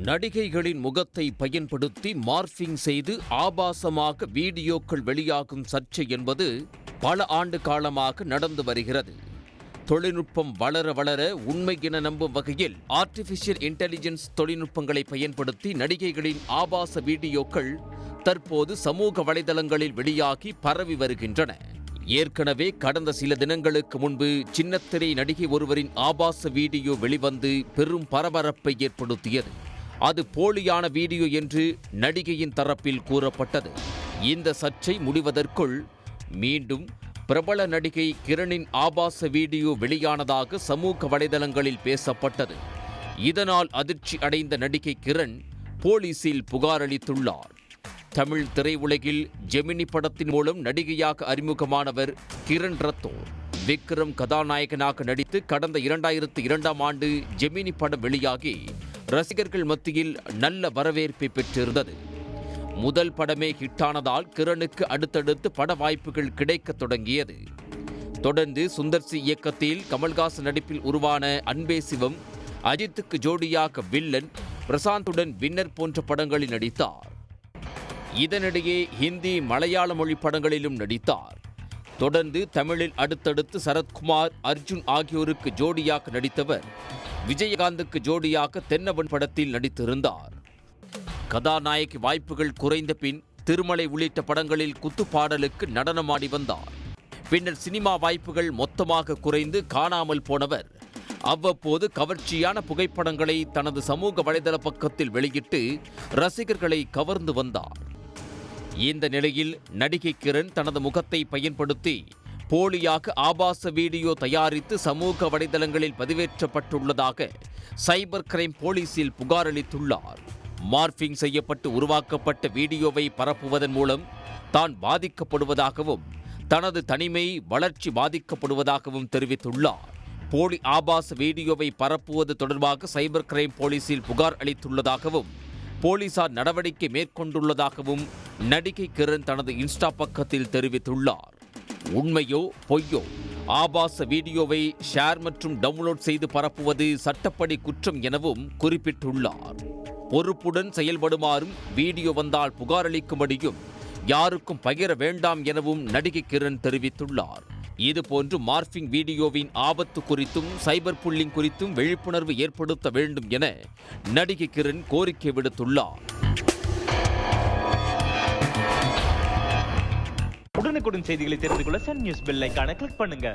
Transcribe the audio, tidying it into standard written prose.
நடிகைகளின் முகத்தை பயன்படுத்தி மார்பிங் செய்து ஆபாசமாக வீடியோக்கள் வெளியாகும் சர்ச்சை என்பது பல ஆண்டு காலமாக நடந்து வருகிறது. தொழில்நுட்பம் வளர வளர உண்மை என நம்பும் வகையில் ஆர்டிபிஷியல் இன்டெலிஜென்ஸ் தொழில்நுட்பங்களை பயன்படுத்தி நடிகைகளின் ஆபாச வீடியோக்கள் தற்போது சமூக வலைதளங்களில் வெளியாகி பரவி வருகின்றன. ஏற்கனவே கடந்த சில தினங்களுக்கு முன்பு சின்னத்திரை நடிகை ஒருவரின் ஆபாச வீடியோ வெளிவந்து பெரும் பரபரப்பை ஏற்படுத்தியது. அது போலியான வீடியோ என்று நடிகையின் தரப்பில் கூறப்பட்டது. இந்த சர்ச்சை முடிவதற்குள் மீண்டும் பிரபல நடிகை கிரணின் ஆபாச வீடியோ வெளியானதாக சமூக வலைதளங்களில் பேசப்பட்டது. இதனால் அதிர்ச்சி அடைந்த நடிகை கிரண் போலீசில் புகார் அளித்துள்ளார். தமிழ் திரையுலகில் ஜெமினி படத்தின் மூலம் நடிகையாக அறிமுகமானவர் கிரண் ரத்தோர். விக்ரம் கதாநாயகனாக நடித்து கடந்த 2002ஆம் ஆண்டு ஜெமினி படம் வெளியாகி ரசிகர்கள் மத்தியில் நல்ல வரவேற்பை பெற்றிருந்தது. முதல் படமே ஹிட்டானதால் கிரணுக்கு அடுத்தடுத்து பட வாய்ப்புகள் கிடைக்கத் தொடங்கியது. தொடர்ந்து சுந்தர்சி இயக்கத்தில் கமல்ஹாசன் நடிப்பில் உருவான அன்பே சிவம், அஜித்துக்கு ஜோடியாக வில்லன், பிரசாந்துடன் வின்னர் போன்ற படங்களில் நடித்தார். இதனிடையே ஹிந்தி, மலையாள மொழி படங்களிலும் நடித்தார். தொடர்ந்து தமிழில் அடுத்தடுத்து சரத்குமார், அர்ஜுன் ஆகியோருக்கு ஜோடியாக நடித்தவர் விஜயகாந்துக்கு ஜோடியாக தென்னவன் படத்தில் நடித்திருந்தார். கதாநாயகி வாய்ப்புகள் குறைந்த பின் திருமலை உள்ளிட்ட படங்களில் குத்துப்பாடலுக்கு நடனமாடி வந்தார். பின்னர் சினிமா வாய்ப்புகள் மொத்தமாக குறைந்து காணாமல் போனவர் அவ்வப்போது கவர்ச்சியான புகைப்படங்களை தனது சமூக வலைதள பக்கத்தில் வெளியிட்டு ரசிகர்களை கவர்ந்து வந்தார். இந்த நிலையில் நடிகை கிரண் தனது முகத்தை பயன்படுத்தி போலியாக ஆபாச வீடியோ தயாரித்து சமூக வலைதளங்களில் பதிவேற்றப்பட்டுள்ளதாக சைபர் கிரைம் போலீசில் புகார் அளித்துள்ளார். மார்பிங் செய்யப்பட்டு உருவாக்கப்பட்ட வீடியோவை பரப்புவதன் மூலம் தான் பாதிக்கப்படுவதாகவும் தனது தனிமை, வளர்ச்சி பாதிக்கப்படுவதாகவும் தெரிவித்துள்ளார். போலி ஆபாச வீடியோவை பரப்புவது தொடர்பாக சைபர் கிரைம் போலீசில் புகார் அளித்துள்ளதாகவும் போலீசார் நடவடிக்கை மேற்கொண்டுள்ளதாகவும் நடிகை கிரண் தனது இன்ஸ்டா பக்கத்தில் தெரிவித்துள்ளார். உண்மையோ பொய்யோ, ஆபாச வீடியோவை ஷேர் மற்றும் டவுன்லோட் செய்து பரப்புவது சட்டப்படி குற்றம் எனவும் குறிப்பிட்டுள்ளார். பொறுப்புடன் செயல்படுமாறும், வீடியோ வந்தால் புகார் அளிக்கும்படியும் யாருக்கும் பகிர வேண்டாம் எனவும் நடிகை கிரண் தெரிவித்துள்ளார். இதுபோன்று மார்பிங் வீடியோவின் ஆபத்து குறித்தும் சைபர் புல்லிங் குறித்தும் விழிப்புணர்வு ஏற்படுத்த வேண்டும் என நடிகை கிரண் கோரிக்கை விடுத்துள்ளார். உடனுக்குடன் செய்திகளை தெரிந்து கொள்ள சன் நியூஸ் பெல் ஐகானை கிளிக் பண்ணுங்க.